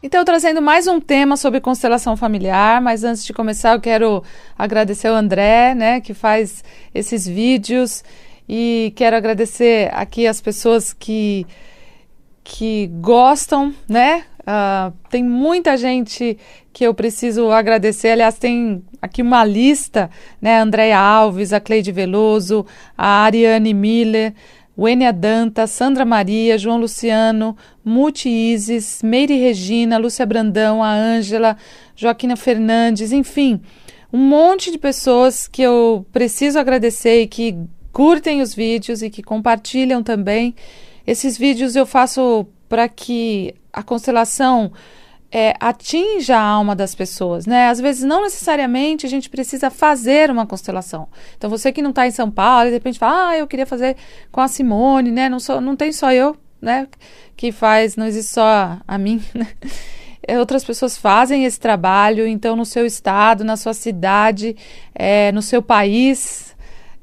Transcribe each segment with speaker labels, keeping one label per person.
Speaker 1: Então, trazendo mais um tema sobre constelação familiar, mas antes de começar eu quero agradecer ao André, né, que faz esses vídeos, e quero agradecer aqui as pessoas que gostam, né? Tem muita gente que eu preciso agradecer, aliás, tem aqui uma lista, né? Andréia Alves, a Cleide Veloso, a Ariane Miller, Wênia Danta, Sandra Maria, João Luciano, Muti Isis, Meire Regina, Lúcia Brandão, a Ângela, Joaquina Fernandes, enfim, um monte de pessoas que eu preciso agradecer e que curtem os vídeos e que compartilham também. Esses vídeos eu faço para que a constelação atinja a alma das pessoas, né? Às vezes não necessariamente a gente precisa fazer uma constelação. Então você que não está em São Paulo, de repente fala, eu queria fazer com a Simone, né? Não tem só eu, né? Que faz, não existe só a mim, né? Outras pessoas fazem esse trabalho, então no seu estado, na sua cidade, no seu país,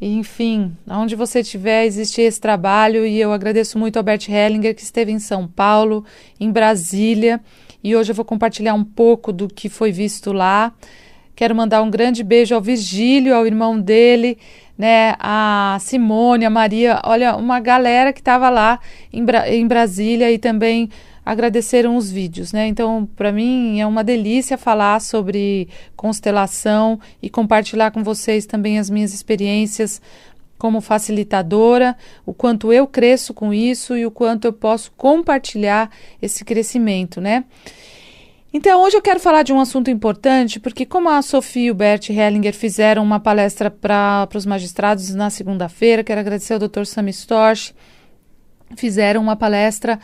Speaker 1: enfim, onde você estiver, existe esse trabalho, e eu agradeço muito ao Bert Hellinger, que esteve em São Paulo, em Brasília, e hoje eu vou compartilhar um pouco do que foi visto lá. Quero mandar um grande beijo ao Virgílio, ao irmão dele, né, a Simone, a Maria, olha, uma galera que estava lá em Brasília, e também agradeceram os vídeos, né? Então, para mim é uma delícia falar sobre constelação e compartilhar com vocês também as minhas experiências como facilitadora, o quanto eu cresço com isso e o quanto eu posso compartilhar esse crescimento, né? Então, hoje eu quero falar de um assunto importante, porque como a Sofia e o Bert Hellinger fizeram uma palestra para os magistrados na segunda-feira, quero agradecer ao Dr. Sami Storch, fizeram uma palestra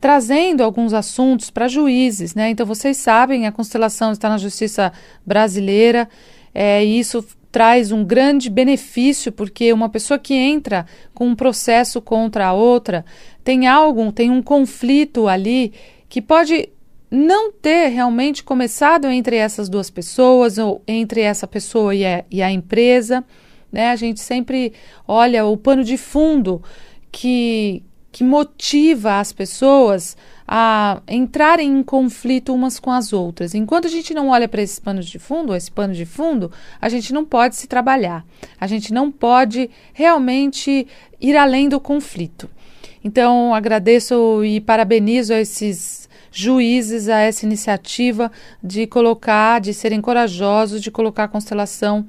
Speaker 1: trazendo alguns assuntos para juízes, né? Então, vocês sabem, a constelação está na justiça brasileira, e isso traz um grande benefício, porque uma pessoa que entra com um processo contra a outra tem um conflito ali que pode não ter realmente começado entre essas duas pessoas ou entre essa pessoa e a empresa, né? A gente sempre olha o pano de fundo que motiva as pessoas a entrarem em conflito umas com as outras. Enquanto a gente não olha para esse pano de fundo, a gente não pode se trabalhar. A gente não pode realmente ir além do conflito. Então, agradeço e parabenizo a esses juízes, a essa iniciativa de serem corajosos, de colocar a constelação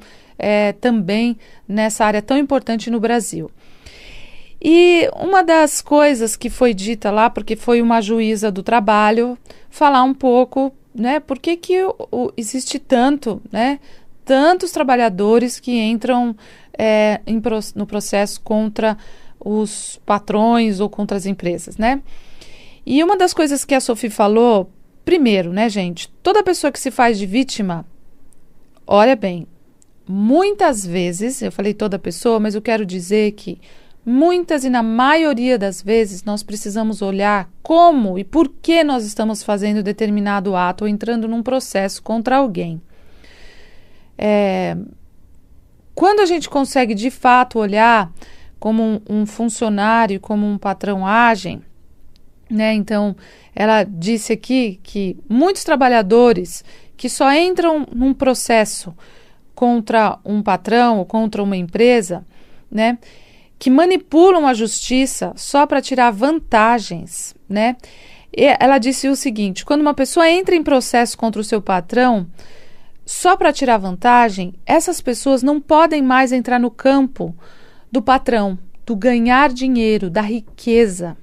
Speaker 1: também nessa área tão importante no Brasil. E uma das coisas que foi dita lá, porque foi uma juíza do trabalho, falar um pouco, né, por que existe tantos trabalhadores que entram no processo contra os patrões ou contra as empresas, né? E uma das coisas que a Sophie falou, primeiro, né, gente, toda pessoa que se faz de vítima, olha bem, muitas vezes, eu falei toda pessoa, mas eu quero dizer que muitas e na maioria das vezes nós precisamos olhar como e por que nós estamos fazendo determinado ato ou entrando num processo contra alguém. Quando a gente consegue de fato olhar como um funcionário, como um patrão agem, né? Então, ela disse aqui que muitos trabalhadores que só entram num processo contra um patrão ou contra uma empresa, né, que manipulam a justiça só para tirar vantagens, né? E ela disse o seguinte: quando uma pessoa entra em processo contra o seu patrão só para tirar vantagem, essas pessoas não podem mais entrar no campo do patrão, do ganhar dinheiro, da riqueza.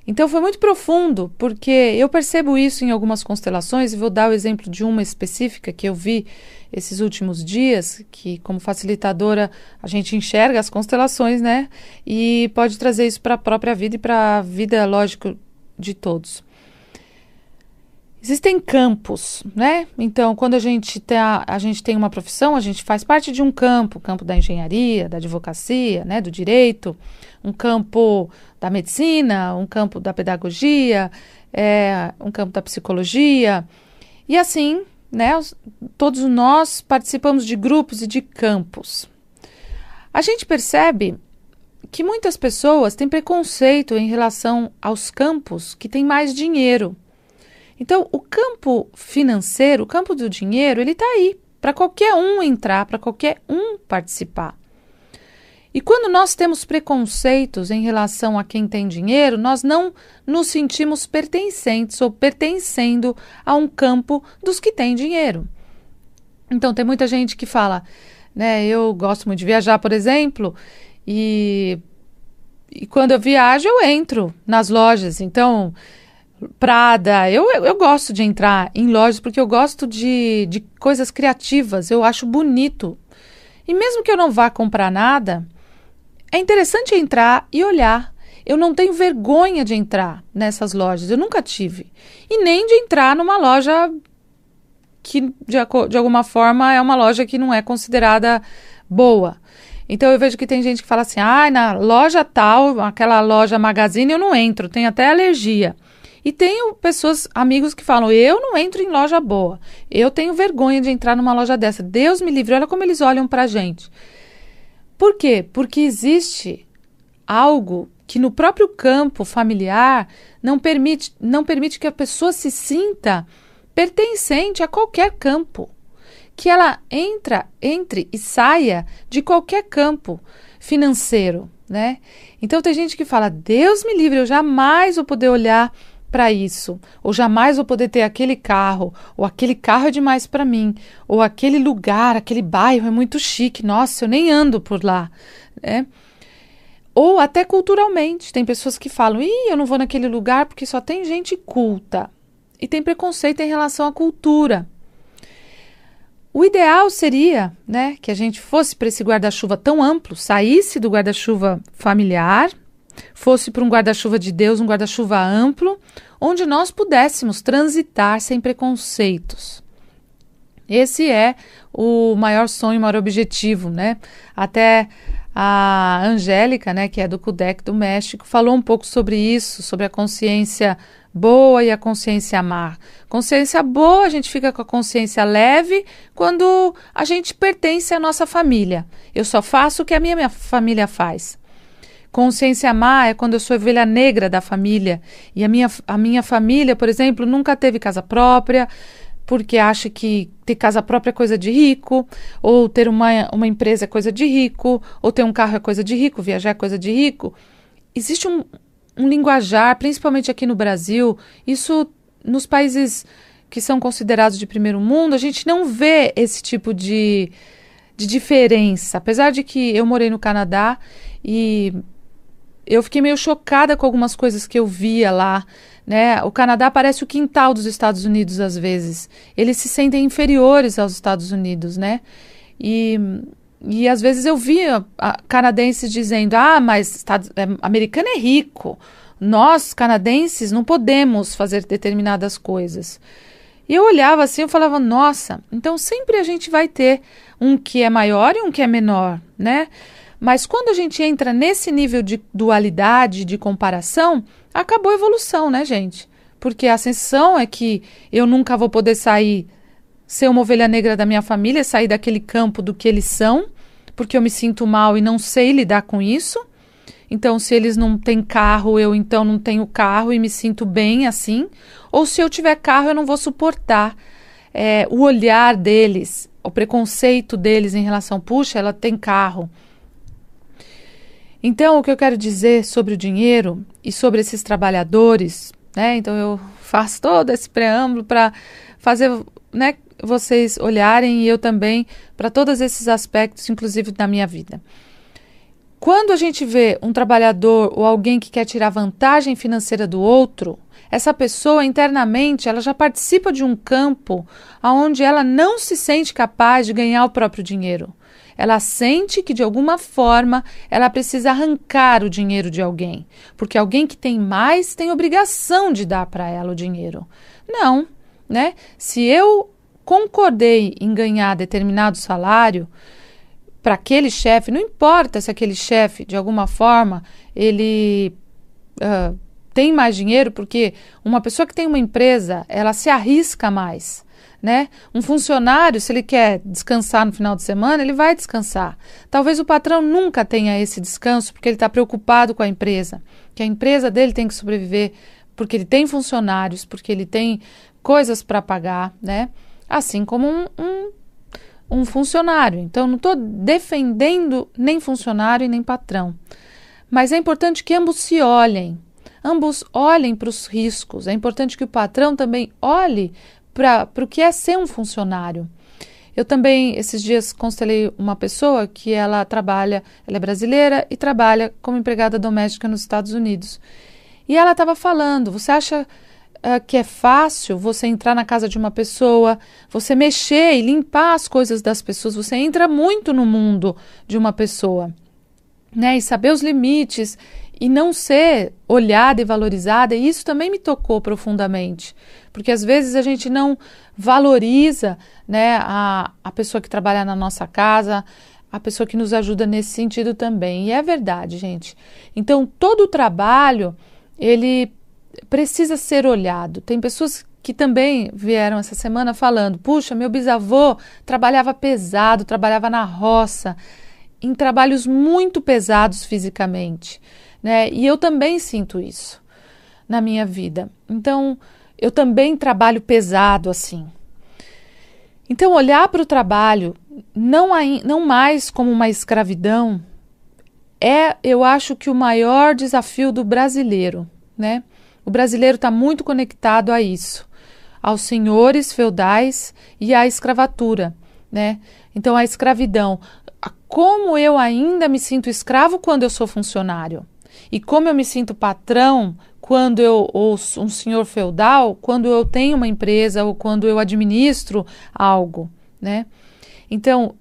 Speaker 1: Então foi muito profundo, porque eu percebo isso em algumas constelações, e vou dar o exemplo de uma específica que eu vi esses últimos dias, que como facilitadora a gente enxerga as constelações, né? E pode trazer isso para a própria vida e para a vida, lógico, de todos. Existem campos, né? Então, quando a gente tem uma profissão, a gente faz parte de um campo, o campo da engenharia, da advocacia, né, do direito, um campo da medicina, um campo da pedagogia, um campo da psicologia, e assim, né, todos nós participamos de grupos e de campos. A gente percebe que muitas pessoas têm preconceito em relação aos campos que têm mais dinheiro. Então, o campo financeiro, o campo do dinheiro, ele está aí para qualquer um entrar, para qualquer um participar. E quando nós temos preconceitos em relação a quem tem dinheiro, nós não nos sentimos pertencentes ou pertencendo a um campo dos que têm dinheiro. Então, tem muita gente que fala, né, eu gosto muito de viajar, por exemplo, e quando eu viajo, eu entro nas lojas. Então, Prada, eu gosto de entrar em lojas porque eu gosto de coisas criativas, eu acho bonito. E mesmo que eu não vá comprar nada, é interessante entrar e olhar. Eu não tenho vergonha de entrar nessas lojas, eu nunca tive. E nem de entrar numa loja que, de alguma forma, é uma loja que não é considerada boa. Então, eu vejo que tem gente que fala assim, na loja tal, aquela loja Magazine, eu não entro, tenho até alergia. E tenho pessoas, amigos que falam, eu não entro em loja boa, eu tenho vergonha de entrar numa loja dessa. Deus me livre, olha como eles olham pra gente. Por quê? Porque existe algo que no próprio campo familiar não permite que a pessoa se sinta pertencente a qualquer campo. Que ela entre e saia de qualquer campo financeiro, né? Então tem gente que fala, Deus me livre, eu jamais vou poder olhar para isso, ou jamais vou poder ter aquele carro, ou aquele carro é demais para mim, ou aquele lugar, aquele bairro é muito chique, nossa, eu nem ando por lá, né? Ou até culturalmente, tem pessoas que falam, eu não vou naquele lugar porque só tem gente culta, e tem preconceito em relação à cultura. O ideal seria, né, que a gente fosse para esse guarda-chuva tão amplo, saísse do guarda-chuva familiar, fosse para um guarda-chuva de Deus, um guarda-chuva amplo, onde nós pudéssemos transitar sem preconceitos. Esse é o maior sonho, o maior objetivo, né? Até a Angélica, né, que é do CUDEC do México, falou um pouco sobre isso, sobre a consciência boa e a consciência má. Consciência boa, a gente fica com a consciência leve quando a gente pertence à nossa família. Eu só faço o que a minha família faz. Consciência má é quando eu sou ovelha negra da família e a minha família, por exemplo, nunca teve casa própria, porque acha que ter casa própria é coisa de rico, ou ter uma empresa é coisa de rico, ou ter um carro é coisa de rico, viajar é coisa de rico. Existe um linguajar, principalmente aqui no Brasil, isso nos países que são considerados de primeiro mundo, a gente não vê esse tipo de diferença. Apesar de que eu morei no Canadá e eu fiquei meio chocada com algumas coisas que eu via lá, né? O Canadá parece o quintal dos Estados Unidos às vezes. Eles se sentem inferiores aos Estados Unidos, né? E às vezes eu via canadenses dizendo, mas americano é rico. Nós, canadenses, não podemos fazer determinadas coisas. E eu olhava assim, eu falava, nossa, então sempre a gente vai ter um que é maior e um que é menor, né? Mas quando a gente entra nesse nível de dualidade, de comparação, acabou a evolução, né, gente? Porque a sensação é que eu nunca vou poder ser uma ovelha negra da minha família, sair daquele campo do que eles são, porque eu me sinto mal e não sei lidar com isso. Então, se eles não têm carro, eu então não tenho carro e me sinto bem assim. Ou se eu tiver carro, eu não vou suportar o olhar deles, o preconceito deles em relação, puxa, ela tem carro. Então, o que eu quero dizer sobre o dinheiro e sobre esses trabalhadores, né? Então, eu faço todo esse preâmbulo para fazer, né, vocês olharem e eu também para todos esses aspectos, inclusive da minha vida. Quando a gente vê um trabalhador ou alguém que quer tirar vantagem financeira do outro, essa pessoa internamente ela já participa de um campo onde ela não se sente capaz de ganhar o próprio dinheiro. Ela sente que de alguma forma ela precisa arrancar o dinheiro de alguém, porque alguém que tem mais tem obrigação de dar para ela o dinheiro. Não, né? Se eu concordei em ganhar determinado salário para aquele chefe, não importa se aquele chefe, de alguma forma, ele tem mais dinheiro, porque uma pessoa que tem uma empresa, ela se arrisca mais, né? Um funcionário, se ele quer descansar no final de semana, ele vai descansar. Talvez o patrão nunca tenha esse descanso, porque ele está preocupado com a empresa, que a empresa dele tem que sobreviver, porque ele tem funcionários, porque ele tem coisas para pagar, né? Assim como um funcionário. Então, não estou defendendo nem funcionário e nem patrão. Mas é importante que ambos se olhem. Ambos olhem para os riscos. É importante que o patrão também olhe para o que é ser um funcionário. Eu também, esses dias, constelei uma pessoa que ela é brasileira e trabalha como empregada doméstica nos Estados Unidos. E ela estava falando, você acha que é fácil você entrar na casa de uma pessoa, você mexer e limpar as coisas das pessoas, você entra muito no mundo de uma pessoa, né? E saber os limites e não ser olhada e valorizada, e isso também me tocou profundamente, porque às vezes a gente não valoriza, né, a pessoa que trabalha na nossa casa, a pessoa que nos ajuda nesse sentido também, e é verdade, gente. Então, todo o trabalho, ele precisa ser olhado. Tem pessoas que também vieram essa semana falando, puxa, meu bisavô trabalhava pesado, trabalhava na roça, em trabalhos muito pesados fisicamente, né? E eu também sinto isso na minha vida. Então, eu também trabalho pesado assim. Então, olhar para o trabalho não mais como uma escravidão eu acho que o maior desafio do brasileiro, né? O brasileiro está muito conectado a isso, aos senhores feudais e à escravatura, né? Então, a escravidão. Como eu ainda me sinto escravo quando eu sou funcionário? E como eu me sinto patrão ou um senhor feudal quando eu tenho uma empresa ou quando eu administro algo, né? Então,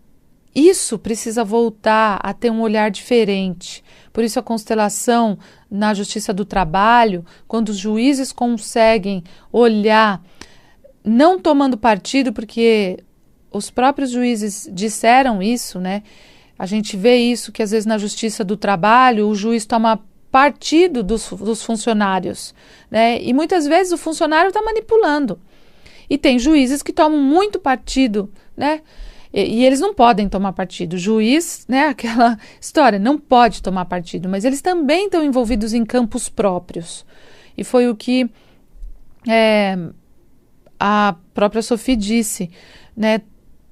Speaker 1: isso precisa voltar a ter um olhar diferente. Por isso a constelação na justiça do trabalho, quando os juízes conseguem olhar, não tomando partido, porque os próprios juízes disseram isso, né? A gente vê isso, que às vezes na justiça do trabalho o juiz toma partido dos funcionários, né? E muitas vezes o funcionário está manipulando. E tem juízes que tomam muito partido, né? E eles não podem tomar partido. O juiz, né, aquela história, não pode tomar partido, mas eles também estão envolvidos em campos próprios. E foi o que a própria Sophie disse, né?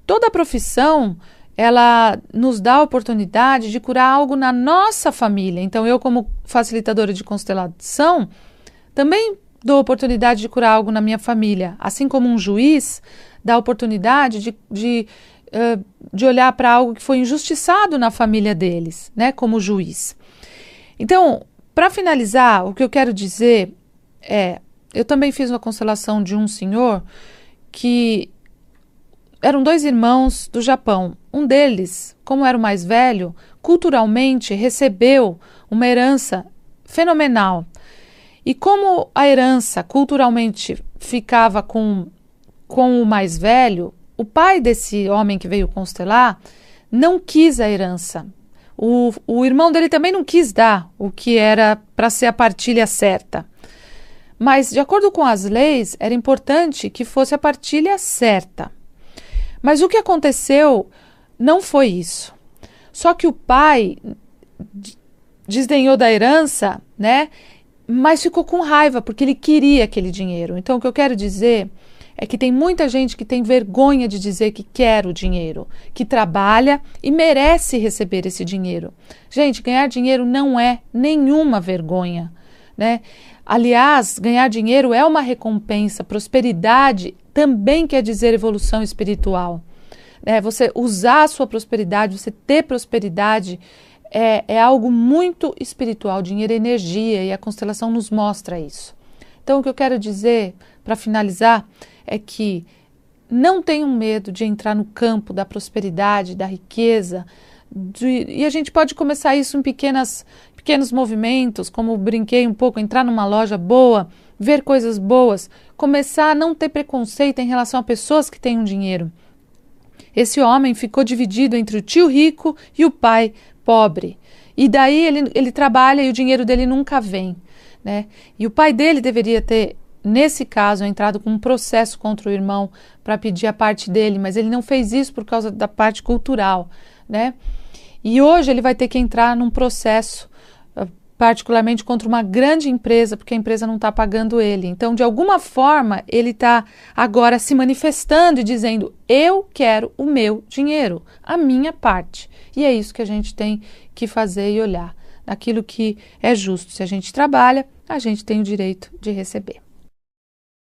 Speaker 1: Toda profissão, ela nos dá a oportunidade de curar algo na nossa família. Então, eu, como facilitadora de constelação, também dou a oportunidade de curar algo na minha família. Assim como um juiz dá a oportunidade de olhar para algo que foi injustiçado na família deles, né, como juiz. Então, para finalizar, o que eu quero dizer eu também fiz uma constelação de um senhor que eram 2 irmãos do Japão. Um deles, como era o mais velho, culturalmente recebeu uma herança fenomenal. E como a herança culturalmente ficava com o mais velho, o pai desse homem que veio constelar não quis a herança. O irmão dele também não quis dar o que era para ser a partilha certa. Mas, de acordo com as leis, era importante que fosse a partilha certa. Mas o que aconteceu não foi isso. Só que o pai desdenhou da herança, né? Mas ficou com raiva, porque ele queria aquele dinheiro. Então, o que eu quero dizer é que tem muita gente que tem vergonha de dizer que quer o dinheiro, que trabalha e merece receber esse dinheiro. Gente, ganhar dinheiro não é nenhuma vergonha, né? Aliás, ganhar dinheiro é uma recompensa. Prosperidade também quer dizer evolução espiritual. Você usar a sua prosperidade, você ter prosperidade é algo muito espiritual. Dinheiro é energia e a constelação nos mostra isso. Então, o que eu quero dizer, para finalizar, é que não tenham medo de entrar no campo da prosperidade, da riqueza, e a gente pode começar isso em pequenos movimentos, como brinquei um pouco, entrar numa loja boa, ver coisas boas, começar a não ter preconceito em relação a pessoas que têm dinheiro. Esse homem ficou dividido entre o tio rico e o pai pobre. E daí ele trabalha e o dinheiro dele nunca vem, né? E o pai dele deveria ter, nesse caso, entrado com um processo contra o irmão para pedir a parte dele, mas ele não fez isso por causa da parte cultural, né? E hoje ele vai ter que entrar num processo particularmente contra uma grande empresa, porque a empresa não está pagando ele. Então, de alguma forma, ele está agora se manifestando e dizendo: eu quero o meu dinheiro, a minha parte. E é isso que a gente tem que fazer e olhar. Aquilo que é justo. Se a gente trabalha, a gente tem o direito de receber.